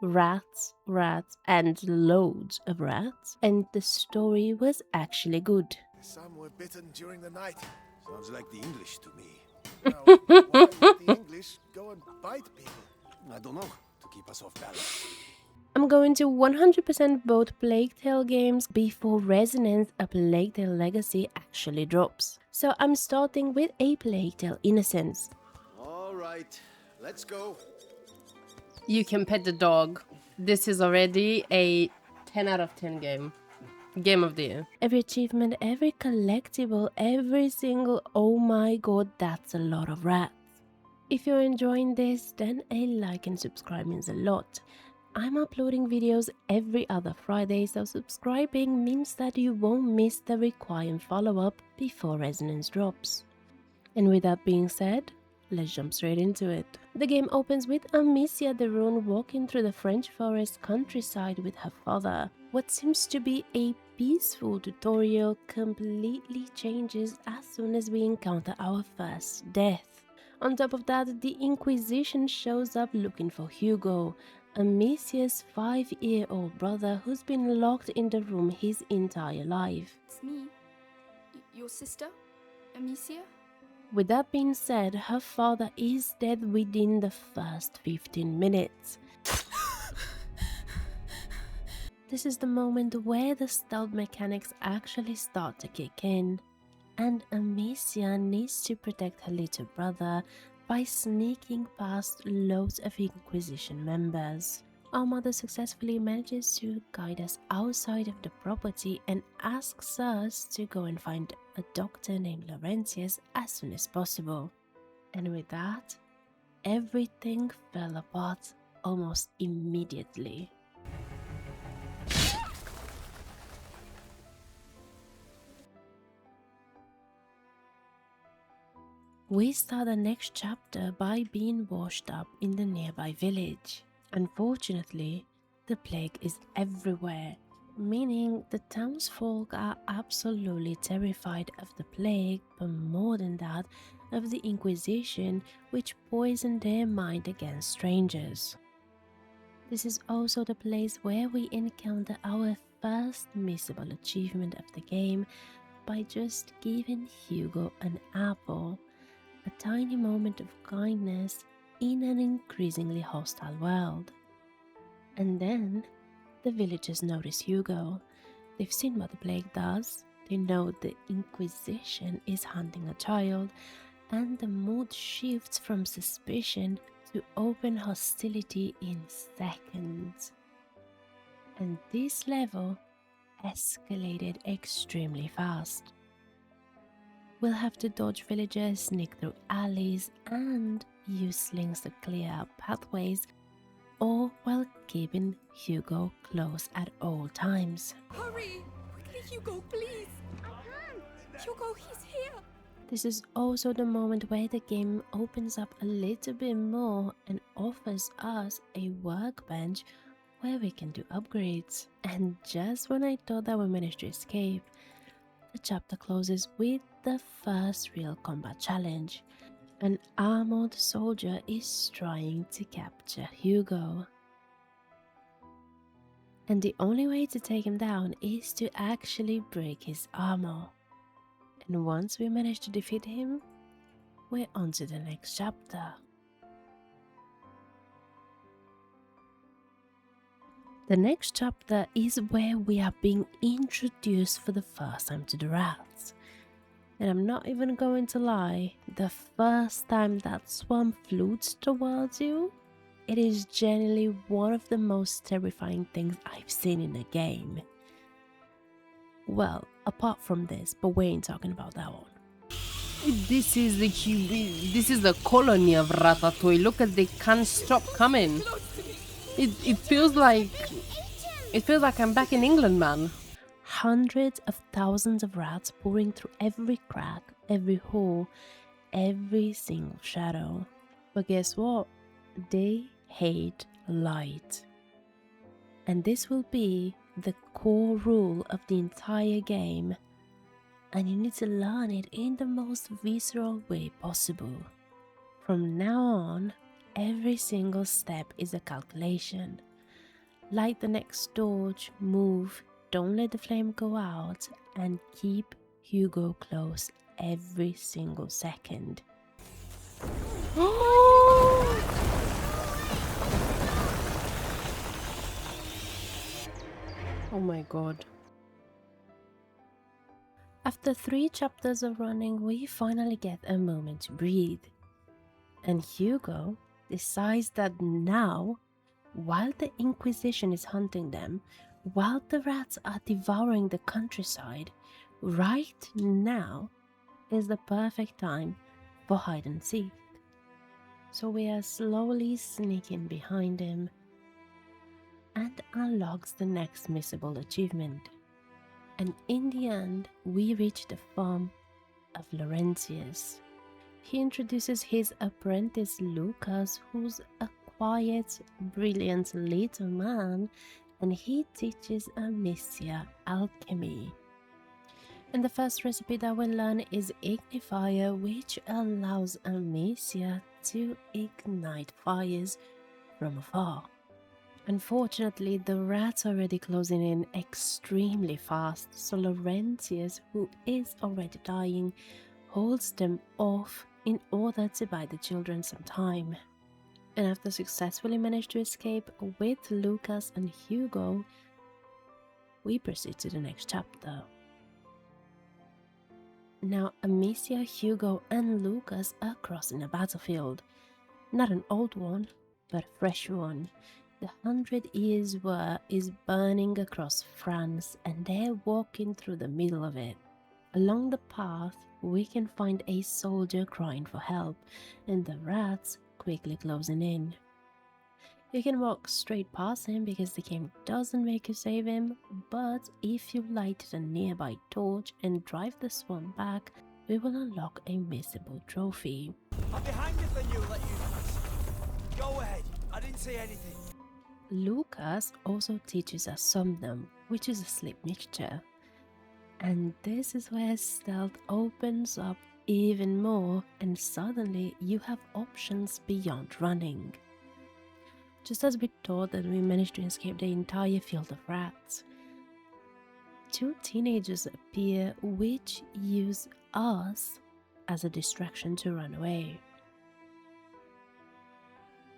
Rats, rats, and loads of rats, and the story was actually good. Some were bitten during the night. Sounds like the English to me. Now, why would the English go and bite people? I don't know. To keep us off balance. I'm going to 100% vote Plague Tale games before Resonance, a Plague Tale Legacy actually drops. So I'm starting with a Plague Tale Innocence. Alright, let's go. You can pet the dog. This is already a 10 out of 10 game. Game of the year. Every achievement, every collectible, every single, oh my god, that's a lot of rats. If you're enjoying this, then a like and subscribe means a lot. I'm uploading videos every other Friday, so subscribing means that you won't miss the required follow-up before Resonance drops. And with that being said, let's jump straight into it. The game opens with Amicia de Rune walking through the French forest countryside with her father. What seems to be a peaceful tutorial completely changes as soon as we encounter our first death. On top of that, the Inquisition shows up looking for Hugo, Amicia's 5-year-old brother who's been locked in the room his entire life. It's me. Your sister? Amicia? With that being said, her father is dead within the first 15 minutes. This is the moment where the stealth mechanics actually start to kick in, and Amicia needs to protect her little brother by sneaking past loads of Inquisition members. Our mother successfully manages to guide us outside of the property and asks us to go and find a doctor named Laurentius as soon as possible. And with that, everything fell apart almost immediately. We start the next chapter by being washed up in the nearby village. Unfortunately, the plague is everywhere, meaning the townsfolk are absolutely terrified of the plague, but more than that, of the Inquisition, which poisoned their mind against strangers. This is also the place where we encounter our first missable achievement of the game by just giving Hugo an apple. A tiny moment of kindness in an increasingly hostile world. And then the villagers notice Hugo. They've seen what the plague does, they know the Inquisition is hunting a child, and the mood shifts from suspicion to open hostility in seconds. And this level escalated extremely fast. We'll have to dodge villagers, sneak through alleys, and use slings to clear out pathways, all while keeping Hugo close at all times. Hurry! Quickly, Hugo, please! I can't! Hugo, he's here! This is also the moment where the game opens up a little bit more and offers us a workbench where we can do upgrades. And just when I thought that we managed to escape, the chapter closes with the first real combat challenge. An armored soldier is trying to capture Hugo. And the only way to take him down is to actually break his armor. And once we manage to defeat him, we're on to the next chapter. The next chapter is where we are being introduced for the first time to the rats. And I'm not even going to lie, the first time that swarm flutes towards you, it is genuinely one of the most terrifying things I've seen in a game. Well, apart from this, but we ain't talking about that one. This is the colony of Ratatouille. Look at, they can't stop coming. It feels like I'm back in England, man. Hundreds of thousands of rats pouring through every crack, every hole, every single shadow. But guess what? They hate light. And this will be the core rule of the entire game. And you need to learn it in the most visceral way possible. From now on, every single step is a calculation. Light the next torch, move, don't let the flame go out, and keep Hugo close every single second. Oh my god. After 3 chapters of running, we finally get a moment to breathe. And Hugo decides that now, while the Inquisition is hunting them, while the rats are devouring the countryside, right now is the perfect time for hide and seek. So we are slowly sneaking behind him and unlocks the next missable achievement. And in the end, we reach the farm of Laurentius. He introduces his apprentice Lucas, who's a quiet, brilliant little man, and he teaches Amicia alchemy. And the first recipe that we learn is Ignifier, which allows Amicia to ignite fires from afar. Unfortunately, the rats are already closing in extremely fast, so Laurentius, who is already dying, holds them off in order to buy the children some time. And after successfully managing to escape with Lucas and Hugo, we proceed to the next chapter. Now Amicia, Hugo and Lucas are crossing a battlefield. Not an old one, but a fresh one. The 100 Years' War is burning across France and they're walking through the middle of it. Along the path, we can find a soldier crying for help and the rats quickly closing in. You can walk straight past him because the game doesn't make you save him, but if you light a nearby torch and drive the swan back, we will unlock a missable trophy. I'm behind you for you, let you pass. Go ahead, I didn't say anything. Lucas also teaches us Somnum, which is a sleep mixture. And this is where stealth opens up even more and suddenly you have options beyond running. Just as we thought that we managed to escape the entire field of rats, 2 teenagers appear which use us as a distraction to run away.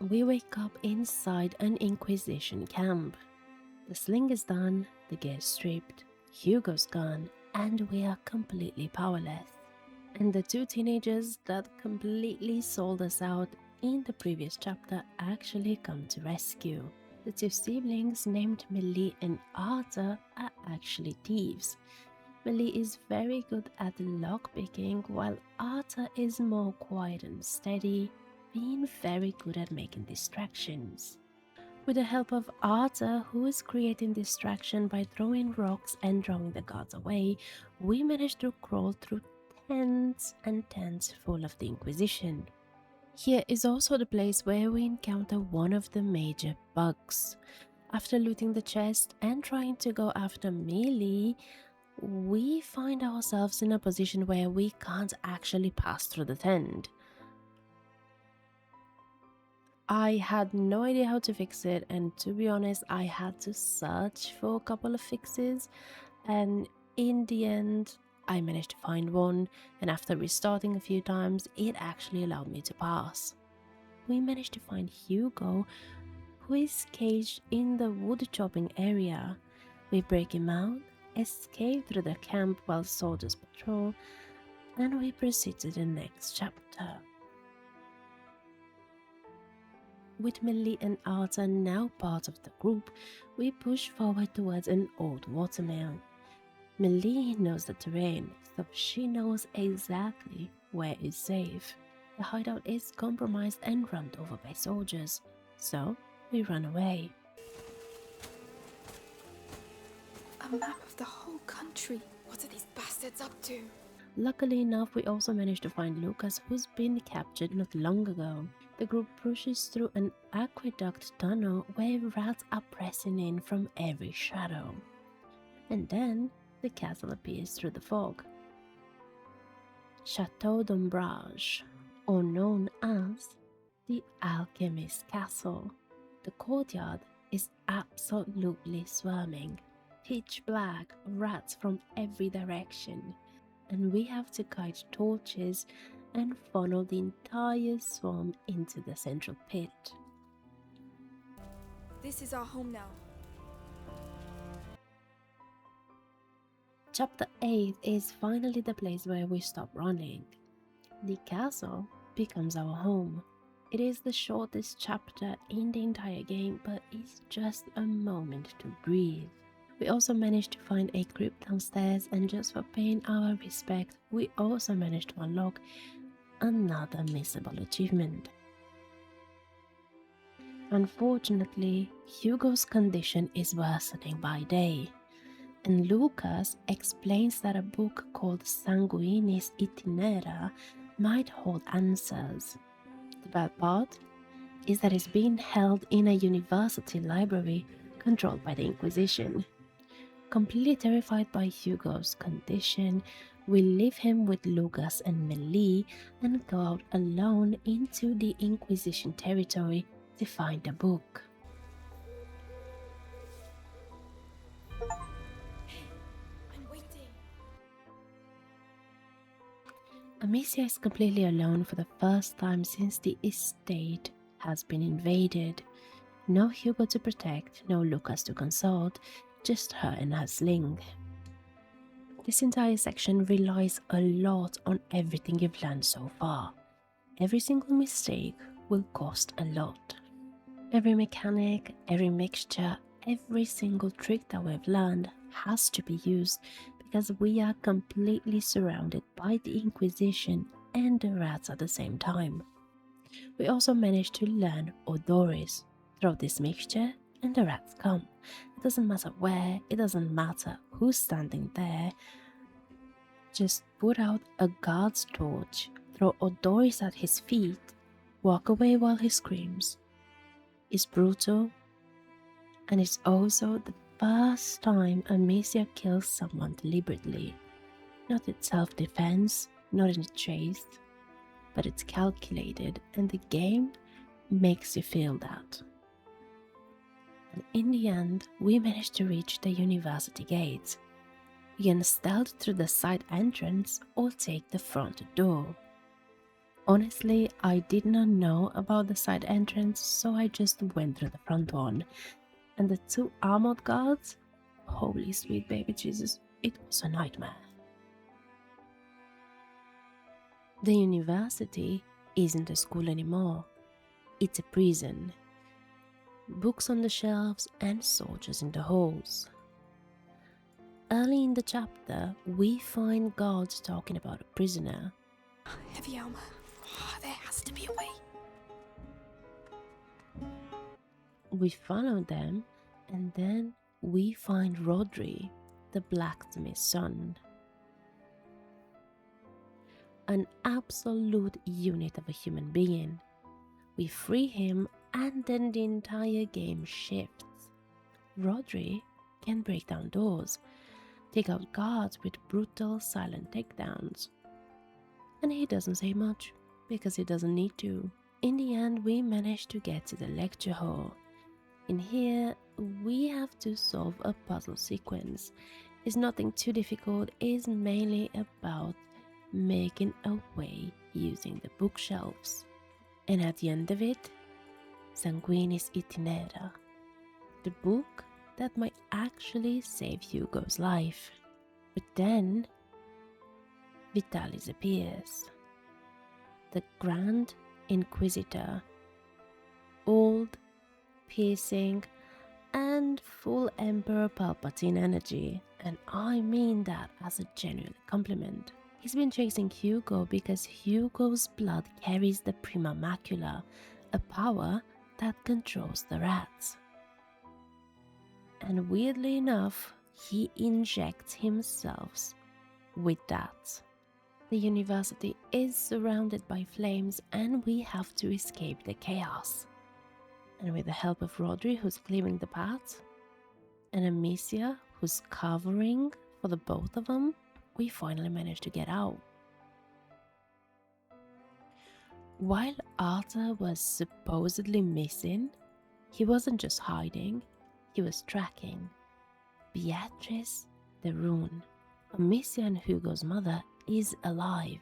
We wake up inside an Inquisition camp. The sling is done, the gear stripped, Hugo's gone, and we are completely powerless. And the 2 teenagers that completely sold us out in the previous chapter actually come to rescue. The 2 siblings named Millie and Arthur are actually thieves. Millie is very good at lockpicking while Arthur is more quiet and steady, being very good at making distractions. With the help of Arthur, who is creating distraction by throwing rocks and drawing the guards away, we manage to crawl through tents and tents full of the Inquisition. Here is also the place where we encounter one of the major bugs. After looting the chest and trying to go after Millie, we find ourselves in a position where we can't actually pass through the tent. I had no idea how to fix it, and to be honest, I had to search for a couple of fixes, and in the end, I managed to find one, and after restarting a few times, it actually allowed me to pass. We managed to find Hugo, who is caged in the wood chopping area. We break him out, escape through the camp while soldiers patrol, and we proceed to the next chapter. With Millie and Arthur now part of the group, we push forward towards an old watermill. Millie knows the terrain, so she knows exactly where is safe. The hideout is compromised and run over by soldiers, so we run away. A map of the whole country. What are these bastards up to? Luckily enough, we also managed to find Lucas, who's been captured not long ago. The group pushes through an aqueduct tunnel where rats are pressing in from every shadow. And then the castle appears through the fog. Château d'Ombrage, or known as the Alchemist's Castle. The courtyard is absolutely swarming. Pitch black, rats from every direction, and we have to guide torches and funnel the entire swarm into the central pit. This is our home now. Chapter 8 is finally the place where we stop running. The castle becomes our home. It is the shortest chapter in the entire game, but it's just a moment to breathe. We also managed to find a crypt downstairs, and just for paying our respect, we also managed to unlock another missable achievement. Unfortunately, Hugo's condition is worsening by day, and Lucas explains that a book called Sanguinis Itinera might hold answers. The bad part is that it's being held in a university library controlled by the Inquisition. Completely terrified by Hugo's condition, we leave him with Lucas and Melee and go out alone into the Inquisition territory to find the book. I'm waiting. Amicia is completely alone for the first time since the estate has been invaded. No Hugo to protect, no Lucas to consult, just her and her sling. This entire section relies a lot on everything you've learned so far. Every single mistake will cost a lot. Every mechanic, every mixture, every single trick that we've learned has to be used because we are completely surrounded by the Inquisition and the rats at the same time. We also managed to learn Odoris. Throw this mixture and the rats come. It doesn't matter where, it doesn't matter who's standing there. Just put out a guard's torch, throw Odoris at his feet, walk away while he screams. It's brutal, and it's also the first time Amicia kills someone deliberately. Not in self-defense, not in a chase, but it's calculated, and the game makes you feel that. And in the end, we managed to reach the university gates. We can stealth through the side entrance or take the front door. Honestly, I did not know about the side entrance, so I just went through the front one. And the two armored guards? Holy sweet baby Jesus, it was a nightmare. The university isn't a school anymore. It's a prison. Books on the shelves and soldiers in the halls. Early in the chapter, we find guards talking about a prisoner. Heavy armor. There has to be a way. We follow them, and then we find Rodri, the blacksmith's son. An absolute unit of a human being. We free him, and then the entire game shifts. Rodri can break down doors, take out guards with brutal silent takedowns. And he doesn't say much, because he doesn't need to. In the end, we manage to get to the lecture hall. In here, we have to solve a puzzle sequence. It's nothing too difficult, it's mainly about making a way using the bookshelves. And at the end of it, Sanguinis Itinera, the book that might actually save Hugo's life. But then, Vitalis appears. The Grand Inquisitor. Old, piercing, and full Emperor Palpatine energy, and I mean that as a genuine compliment. He's been chasing Hugo because Hugo's blood carries the Prima Macula, a power that controls the rats. And weirdly enough, he injects himself with that. The university is surrounded by flames and we have to escape the chaos. And with the help of Rodri, who's clearing the path, and Amicia, who's covering for the both of them, we finally managed to get out. While Arthur was supposedly missing, He wasn't just hiding, he was tracking Beatrice de Rune. Amicia and Hugo's mother is alive.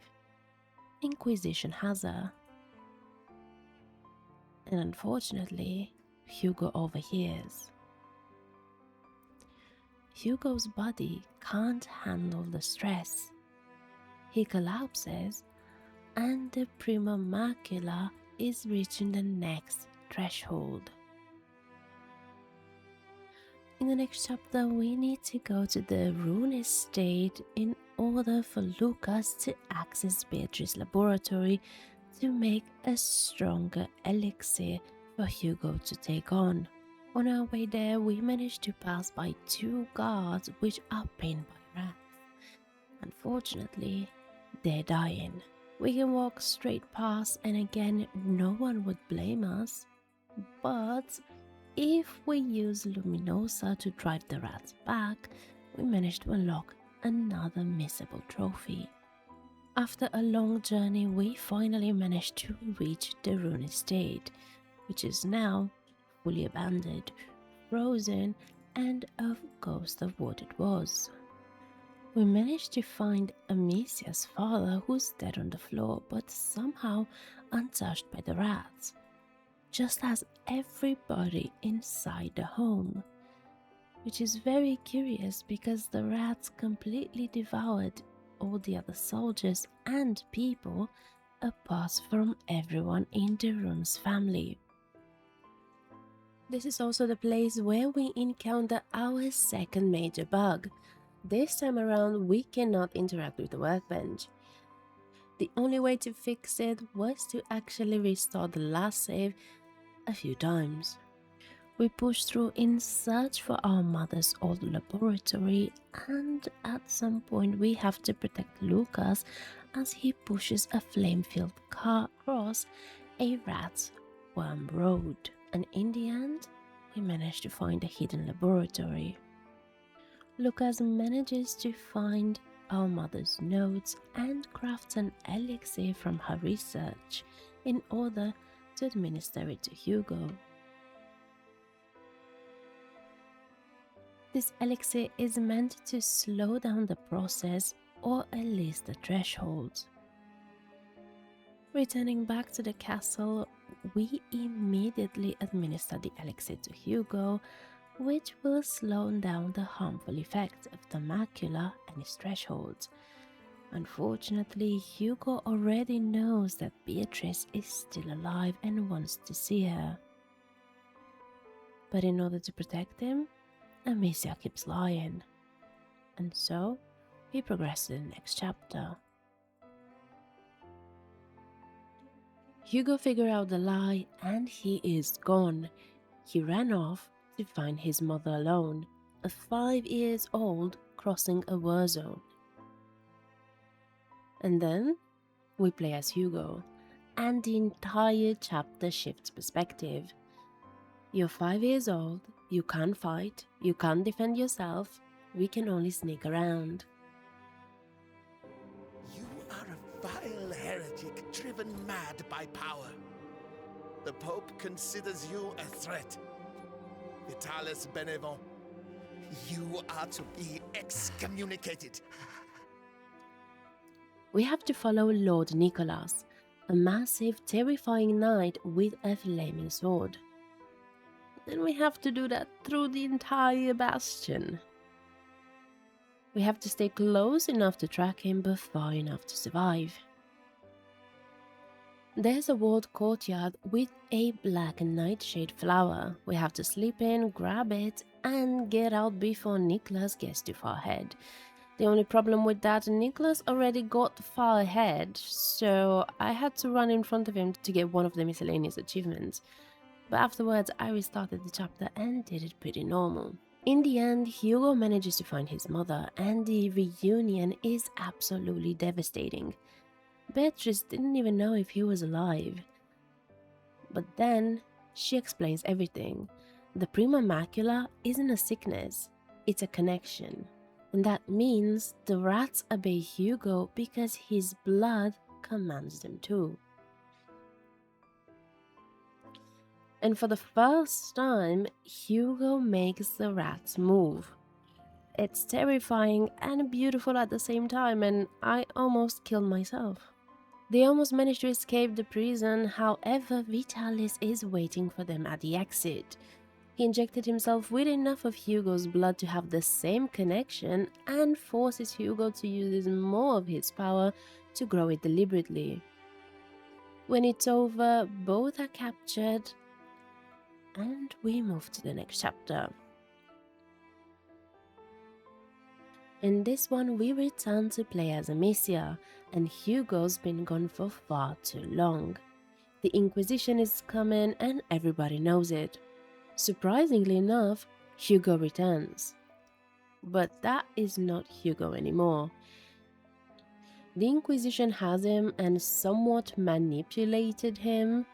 Inquisition has her. And unfortunately, Hugo overhears. Hugo's body can't handle the stress. He collapses, and the prima macula is reaching the next threshold. In the next chapter, we need to go to the Rune Estate in order for Lucas to access Beatrice's laboratory to make a stronger elixir for Hugo to take on. On our way there, we managed to pass by 2 guards which are pinned by rats. Unfortunately, they're dying. We can walk straight past and again, no one would blame us. But if we use Luminosa to drive the rats back, we managed to unlock another missable trophy. After a long journey, we finally managed to reach the Rune Estate, which is now fully abandoned, frozen, and a ghost of what it was. We managed to find Amicia's father, who's dead on the floor, but somehow untouched by the rats, just as everybody inside the home, which is very curious because the rats completely devoured all the other soldiers and people apart from everyone in the Rune's family. This is also the place where we encounter our second major bug. This time around, we cannot interact with the workbench. The only way to fix it was to actually restore the last save a few times. We push through in search for our mother's old laboratory, and at some point we have to protect Lucas as he pushes a flame-filled car across a rat worm road. And in the end, we manage to find a hidden laboratory. Lucas manages to find our mother's notes and crafts an elixir from her research in order to administer it to Hugo. This elixir is meant to slow down the process or at least the threshold. Returning back to the castle, we immediately administer the elixir to Hugo, which will slow down the harmful effects of the macula and its thresholds. Unfortunately, Hugo already knows that Beatrice is still alive and wants to see her. But in order to protect him, Amicia keeps lying. And so, we progress to the next chapter. Hugo figured out the lie and he is gone. He ran off to find his mother alone, a 5 years old crossing a war zone. And then we play as Hugo, and the entire chapter shifts perspective. You're 5 years old, you can't fight, you can't defend yourself, we can only sneak around. You are a vile heretic driven mad by power. The Pope considers you a threat. Vitalis Benevent, you are to be excommunicated. We have to follow Lord Nicholas, a massive, terrifying knight with a flaming sword. And we have to do that through the entire bastion. We have to stay close enough to track him but far enough to survive. There's a walled courtyard with a black nightshade flower. We have to slip in, grab it, and get out before Nicholas gets too far ahead. The only problem with that, Nicholas already got far ahead, so I had to run in front of him to get one of the miscellaneous achievements. But afterwards, I restarted the chapter and did it pretty normal. In the end, Hugo manages to find his mother, and the reunion is absolutely devastating. Beatrice didn't even know if he was alive. But then, she explains everything. The prima macula isn't a sickness, it's a connection. And that means the rats obey Hugo because his blood commands them to. And for the first time, Hugo makes the rats move. It's terrifying and beautiful at the same time, and I almost killed myself. They almost manage to escape the prison, however, Vitalis is waiting for them at the exit. He injected himself with enough of Hugo's blood to have the same connection and forces Hugo to use more of his power to grow it deliberately. When it's over, both are captured and we move to the next chapter. In this one, we return to play as Amicia, and Hugo's been gone for far too long. The Inquisition is coming and everybody knows it. Surprisingly enough, Hugo returns. But that is not Hugo anymore. The Inquisition has him and somewhat manipulated him,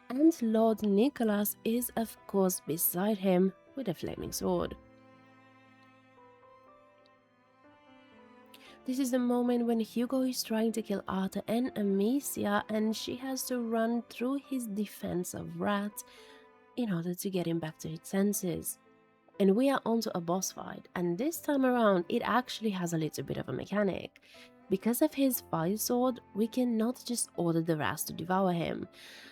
and Lord Nicholas is of course beside him with a flaming sword. This is the moment when Hugo is trying to kill Arthur and Amicia, and she has to run through his defense of rats in order to get him back to his senses. And we are onto a boss fight, and this time around it actually has a little bit of a mechanic. Because of his fire sword, we cannot just order the rats to devour him.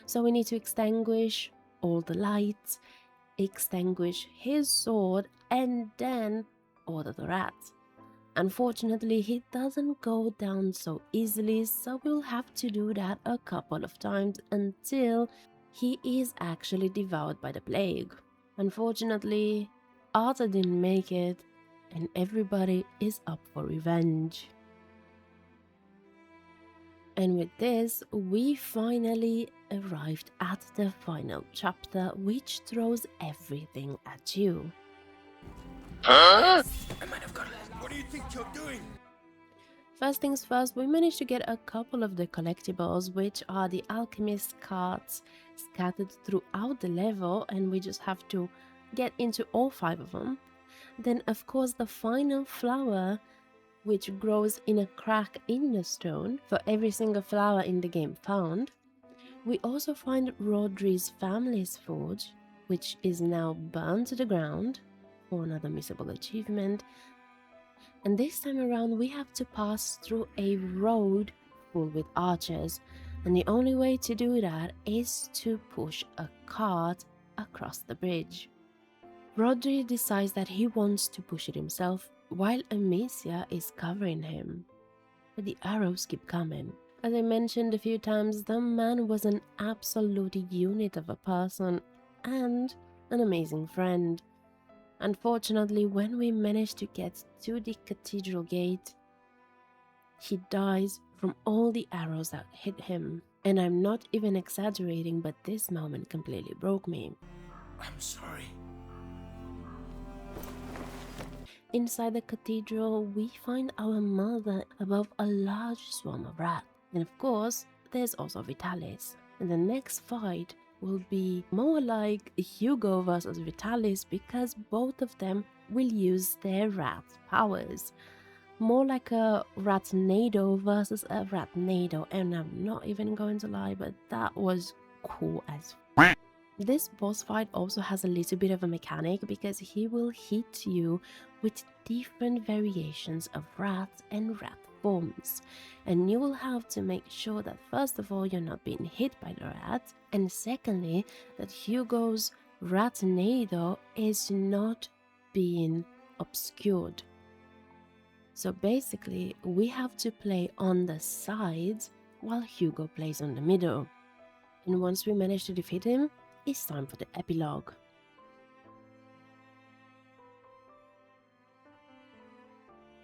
So we need to extinguish all the lights, extinguish his sword, and then order the rats. Unfortunately, he doesn't go down so easily, so we'll have to do that a couple of times until he is actually devoured by the plague. Unfortunately, Arthur didn't make it, and everybody is up for revenge. And with this, we finally arrived at the final chapter, which throws everything at you. I might have got it. What do you think you're doing? First things first, we managed to get a couple of the collectibles, which are the alchemist cards scattered throughout the level, and we just have to get into all 5 of them. Then of course the final flower, which grows in a crack in the stone for every single flower in the game found. We also find Rodri's family's forge, which is now burned to the ground for another missable achievement. And this time around we have to pass through a road full with archers, and the only way to do that is to push a cart across the bridge. Rodri decides that he wants to push it himself, while Amicia is covering him. But the arrows keep coming. As I mentioned a few times, the man was an absolute unit of a person and an amazing friend. Unfortunately, when we manage to get to the cathedral gate, he dies from all the arrows that hit him. And I'm not even exaggerating, but this moment completely broke me. I'm sorry. Inside the cathedral, we find our mother above a large swarm of rats. And of course, there's also Vitalis. And the next fight will be more like Hugo versus Vitalis, because both of them will use their rat powers. More like a Ratnado versus a Ratnado, and I'm not even going to lie, but that was cool as f. This boss fight also has a little bit of a mechanic, because he will hit you with different variations of rats and rat forms, and you will have to make sure that first of all you're not being hit by the rat, and secondly that Hugo's Ratnado is not being obscured. So basically we have to play on the sides while Hugo plays on the middle. And once we manage to defeat him, it's time for the epilogue.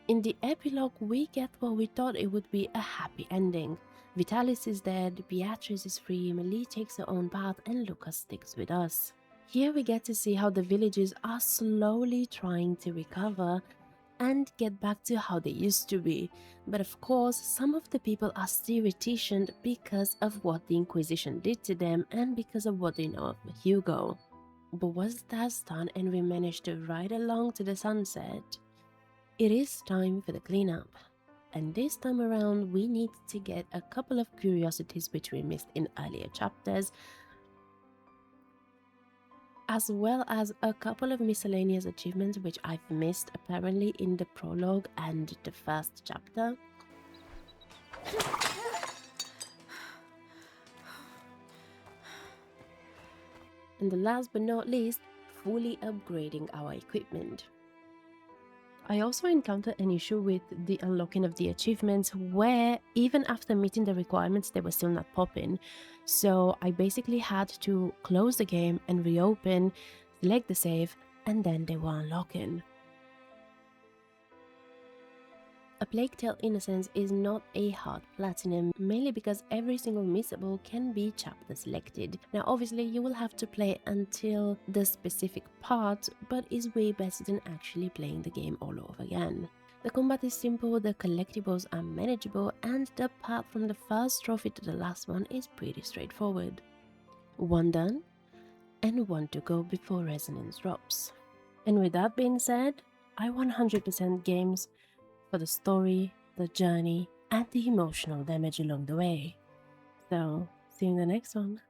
In the epilogue, we get what we thought it would be a happy ending. Vitalis is dead, Beatrice is free, Melie takes her own path, and Lucas sticks with us. Here we get to see how the villagers are slowly trying to recover and get back to how they used to be. But of course, some of the people are still reticent because of what the Inquisition did to them and because of what they know of Hugo. But once that's done and we manage to ride along to the sunset, it is time for the cleanup. And this time around we need to get a couple of curiosities which we missed in earlier chapters. as well as a couple of miscellaneous achievements which I've missed apparently in the prologue and the first chapter. And the last but not least, fully upgrading our equipment. I also encountered an issue with the unlocking of the achievements where even after meeting the requirements they were still not popping, so I basically had to close the game and reopen, select the save, and then they were unlocking. A Plague Tale Innocence is not a hard platinum, mainly because every single missable can be chapter selected. Now obviously you will have to play until the specific part, but is way better than actually playing the game all over again. The combat is simple, the collectibles are manageable, and the path from the first trophy to the last one is pretty straightforward. One done, and one to go before resonance drops. And with that being said, I 100% games for the story, the journey, and the emotional damage along the way. So, see you in the next one.